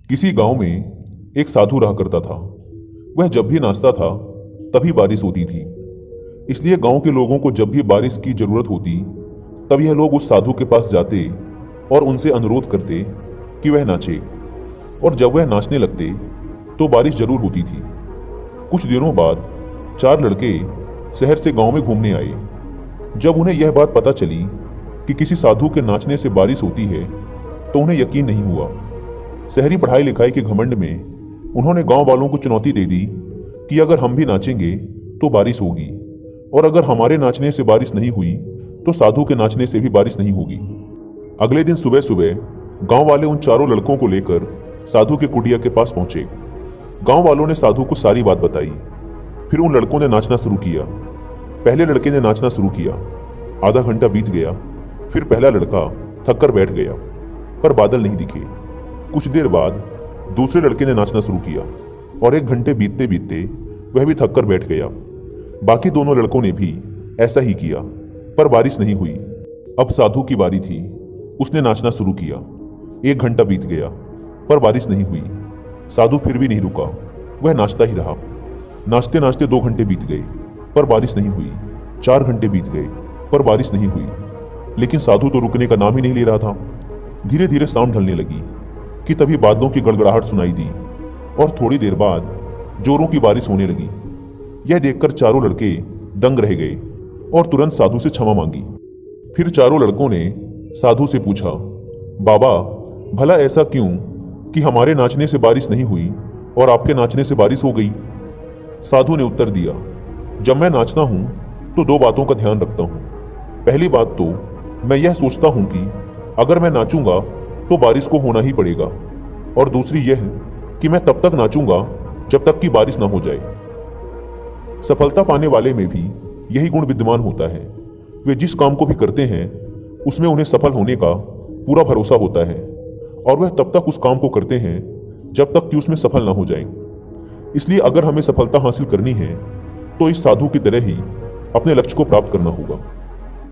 किसी गांव में एक साधु रहा करता था। वह जब भी नाचता था तभी बारिश होती थी। इसलिए गांव के लोगों को जब भी बारिश की जरूरत होती तब यह लोग उस साधु के पास जाते और उनसे अनुरोध करते कि वह नाचे। और जब वह नाचने लगते तो बारिश जरूर होती थी। कुछ दिनों बाद 4 लड़के शहर से गांव में घूमने आए। जब उन्हें यह बात पता चली कि किसी साधु के नाचने से बारिश होती है तो उन्हें यकीन नहीं हुआ। शहरी पढ़ाई लिखाई के घमंड में उन्होंने गांव वालों को चुनौती दे दी कि अगर हम भी नाचेंगे तो बारिश होगी, और अगर हमारे नाचने से बारिश नहीं हुई तो साधु के नाचने से भी बारिश नहीं होगी। अगले दिन सुबह सुबह गांव वाले उन चारों लड़कों को लेकर साधु के कुटिया के पास पहुंचे। गांव वालों ने साधु को सारी बात बताई। फिर उन लड़कों ने नाचना शुरू किया। पहले लड़के ने नाचना शुरू किया। आधा घंटा बीत गया। फिर पहला लड़का थक कर बैठ गया, पर बादल नहीं दिखे। कुछ देर बाद दूसरे लड़के ने नाचना शुरू किया और 1 घंटे बीतते बीतते वह भी थक कर बैठ गया। बाकी दोनों लड़कों ने भी ऐसा ही किया, पर बारिश नहीं हुई। अब साधु की बारी थी। उसने नाचना शुरू किया। 1 घंटा बीत गया, पर बारिश नहीं हुई। साधु फिर भी नहीं रुका, वह नाचता ही रहा। नाचते नाचते 2 घंटे बीत गए, पर बारिश नहीं हुई। 4 घंटे बीत गए, पर बारिश नहीं हुई। लेकिन साधु तो रुकने का नाम ही नहीं ले रहा था। धीरे धीरे शाम ढलने लगी कि तभी बादलों की गड़गड़ाहट सुनाई दी और थोड़ी देर बाद जोरों की बारिश होने लगी। यह देखकर चारों लड़के दंग रह गए और तुरंत साधु से क्षमा मांगी। फिर चारों लड़कों ने साधु से पूछा, बाबा, भला ऐसा क्यों कि हमारे नाचने से बारिश नहीं हुई और आपके नाचने से बारिश हो गई? साधु ने उत्तर दिया, जब मैं नाचता हूं तो 2 बातों का ध्यान रखता हूं। पहली बात तो मैं यह सोचता हूं कि अगर मैं नाचूंगा तो बारिश को होना ही पड़ेगा, और दूसरी यह कि मैं तब तक नाचूंगा जब तक कि बारिश ना हो जाए। सफलता पाने वाले में भी यही गुण विद्यमान होता है। वे जिस काम को भी करते हैं उसमें उन्हें सफल होने का पूरा भरोसा होता है, और वह तब तक उस काम को करते हैं जब तक कि उसमें सफल ना हो जाए। इसलिए अगर हमें सफलता हासिल करनी है तो इस साधु की तरह ही अपने लक्ष्य को प्राप्त करना होगा।